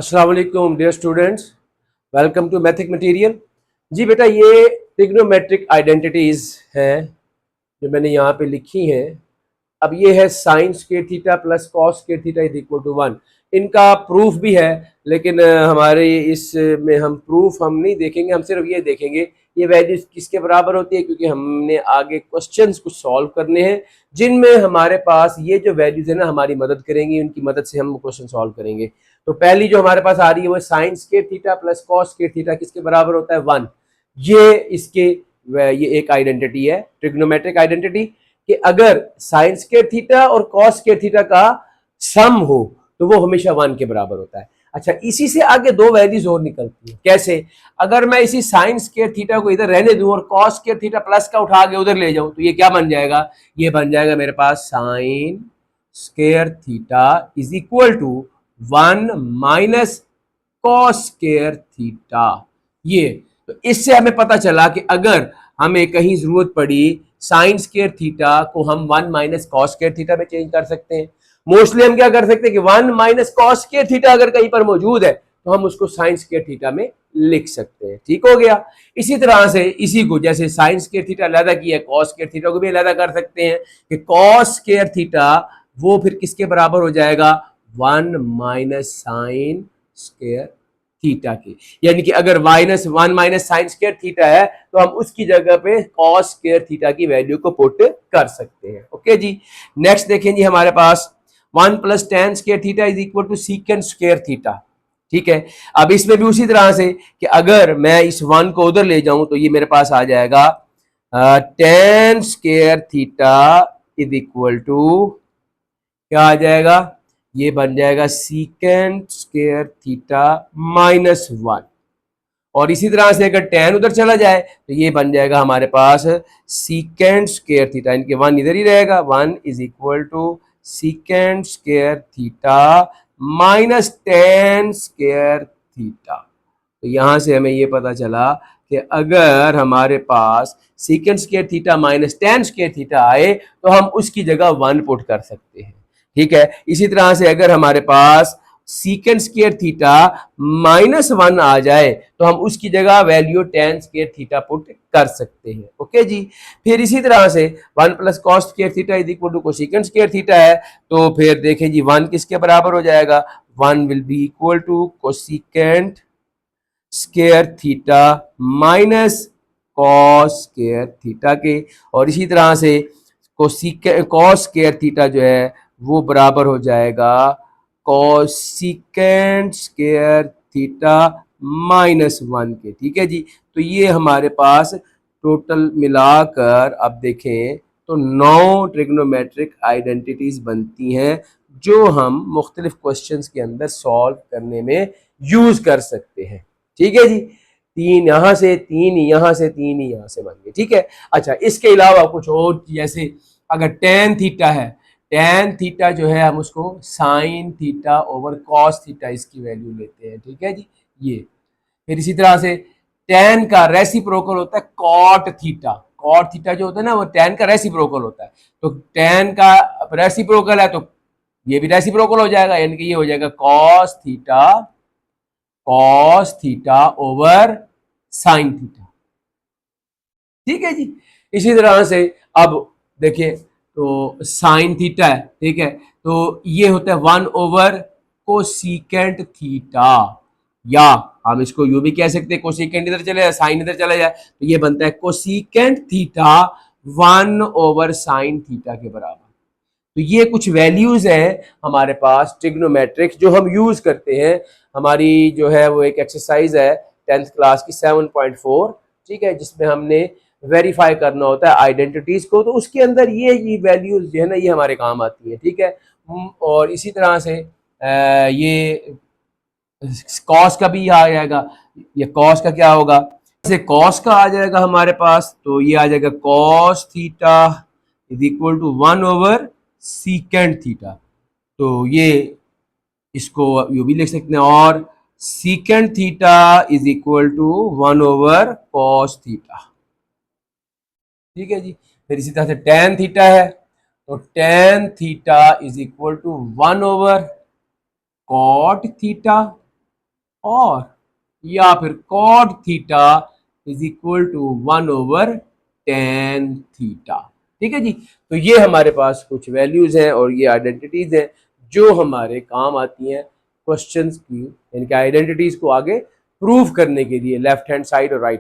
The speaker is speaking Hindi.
अस्सलाम वालेकुम dear students, welcome to mathic material. जी बेटा, ये ट्रिग्नोमेट्रिक आइडेंटिटीज हैं जो मैंने यहाँ पे लिखी हैं। अब ये है sine square theta plus cos square theta is equal to 1। इनका प्रूफ भी है, लेकिन हमारे इसमें हम प्रूफ हम नहीं देखेंगे, हम सिर्फ ये देखेंगे ये वैल्यूज किसके बराबर होती है, क्योंकि हमने आगे क्वेश्चंस कुछ सॉल्व करने हैं जिनमें हमारे पास ये जो वैल्यूज है ना हमारी मदद करेंगी, उनकी मदद से हम क्वेश्चन सॉल्व करेंगे। तो पहली जो हमारे पास आ रही है वो sign square theta plus cos square theta किसके बराबर होता है 1। ये इसके ये एक आइडेंटिटी है, ट्रिग्नोमेट्रिक आइडेंटिटी, कि अगर साइन स्क्वायर थीटा और कॉस स्क्वायर थीटा का सम हो तो वो हमेशा 1 के बराबर होता है। अच्छा, इसी से आगे दो वैल्यूज और निकलती है। कैसे? अगर मैं इसी साइन स्क्वायर थीटा को इधर रहने दूं और कॉस स्क्वायर थीटा प्लस का उठा के उधर ले जाऊं तो ये क्या बन जाएगा? ये बन जाएगा मेरे पास sine square theta is equal to 1 minus cos square theta. ये तो इससे हमें पता चला कि अगर हमें कहीं जरूरत पड़ी साइन स्क्वायर थीटा को हम 1 माइनस कॉस स्क्वायर थीटा में चेंज कर सकते हैं। मोस्टली हम क्या कर सकते हैं कि 1 माइनस कॉस स्क्वायर थीटा अगर कहीं पर मौजूद है तो हम उसको साइन स्क्वायर थीटा में लिख सकते हैं। ठीक हो गया। इसी तरह से इसी को जैसे साइन स्क्वायर थीटा अलग किया है, कॉस स्क्वायर थीटा को भी अलग कर सकते हैं कि कॉस स्क्वायर थीटा वो फिर किसके बराबर हो जाएगा? 1 माइनस साइन स्क्वायर थीटा की। यानी कि अगर minus 1 minus sine square theta है तो हम उसकी जगह पे कॉस स्क्वायर थीटा की वैल्यू को पुट कर सकते हैं। ओके जी। नेक्स्ट देखें जी, हमारे पास 1 plus tan square theta is equal to secant square theta. ठीक है। अब इसमें भी उसी तरह से कि अगर मैं इस 1 को उधर ले जाऊं तो ये मेरे पास आ जाएगा tan square theta is equal to क्या आ जाएगा? ये बन जाएगा सीकेंड स्क्वायर थीटा माइनस 1। और इसी तरह से अगर टेन उधर चला जाए तो ये बन जाएगा हमारे पास सीकेंड स्क्वायर थीटा, इनके 1 इधर ही रहेगा, 1 is equal to secant square theta minus tan square theta. तो यहां से हमें ये पता चला कि अगर हमारे पास secant square theta minus tan square theta आए तो हम उसकी जगह 1 पुट कर सकते हैं। ठीक है। इसी तरह से अगर हमारे पास सीकेंड स्क्वायर थीटा माइनस 1 आ जाए तो हम उसकी जगह value tan square theta put कर सकते हैं। ओके जी। फिर इसी तरह से 1 plus cos square theta is equal to cosecant square theta है, तो फिर देखें जी 1 किसके बराबर हो जाएगा? 1 will be equal to cosecant square theta minus cos square theta के। और इसी तरह से कॉस स्क्वायर थीटा जो है वो बराबर हो जाएगा कॉसिकेंड स्क्वायर थीटा माइनस 1 के। ठीक है जी। तो ये हमारे पास टोटल मिलाकर अब देखें तो 9 ट्रिग्नोमेट्रिक आइडेंटिटीज बनती हैं जो हम मुख्तलिफ क्वेश्चंस के अंदर सॉल्व करने में यूज कर सकते हैं। ठीक है जी। 3 यहां से, 3 यहां से, 3 यहां से बन गए। ठीक है। अच्छा, इसके अलावा कुछ और, जैसे अगर टेन थीटा है, टेन थीटा जो है हम उसको sine theta over cos theta इसकी वैल्यू लेते हैं। ठीक है जी। ये फिर इसी तरह से टेन का रेसिप्रोकल होता है कॉट थीटा। कॉट थीटा जो होता है ना वो टेन का रेसिप्रोकल होता है, तो टेन का रेसिप्रोकल है तो ये भी रेसिप्रोकल हो जाएगा, यानी कि ये हो जाएगा cos theta over sine theta. ठीक है जी। इसी तरह से अब देखिए तो साइन थीटा है, ठीक है, तो ये होता है 1 ओवर कोसिकेंट थीटा, या हम इसको यूं भी कह सकते हैं कोसिकेंट इधर चले जाए साइन इधर चला जाए तो ये बनता है cosecant theta 1 over sine theta के बराबर। तो ये कुछ वैल्यूज हैं हमारे पास ट्रिग्नोमेट्रिक्स जो हम यूज करते हैं। हमारी जो है वो एक एक्सरसाइज है 10th क्लास की 7.4, ठीक है, जिसमें हमने वेरीफाई करना होता है आइडेंटिटीज को, तो उसके अंदर ये वैल्यूज जो है ना ये हमारे काम आती है। ठीक है। और इसी तरह से ये कॉस का भी आ जाएगा। ये कॉस का क्या होगा? जैसे कॉस का आ जाएगा हमारे पास, तो ये आ जाएगा cos theta is equal to 1 over secant theta. तो ये इसको यू भी लिख सकते हैं, और secant theta is equal to 1 over cos theta. ठीक है जी। फिर इसी तरह से टेन थीटा है, तो tan theta is equal to 1 over cot theta. और या फिर cot theta is equal to 1/tan theta. ठीक है जी। तो ये हमारे पास कुछ वैल्यूज हैं और ये आइडेंटिटीज हैं जो हमारे काम आती हैं क्वेश्चंस की, इनके आइडेंटिटीज को आगे प्रूव करने के लिए लेफ्ट हैंड साइड और राइट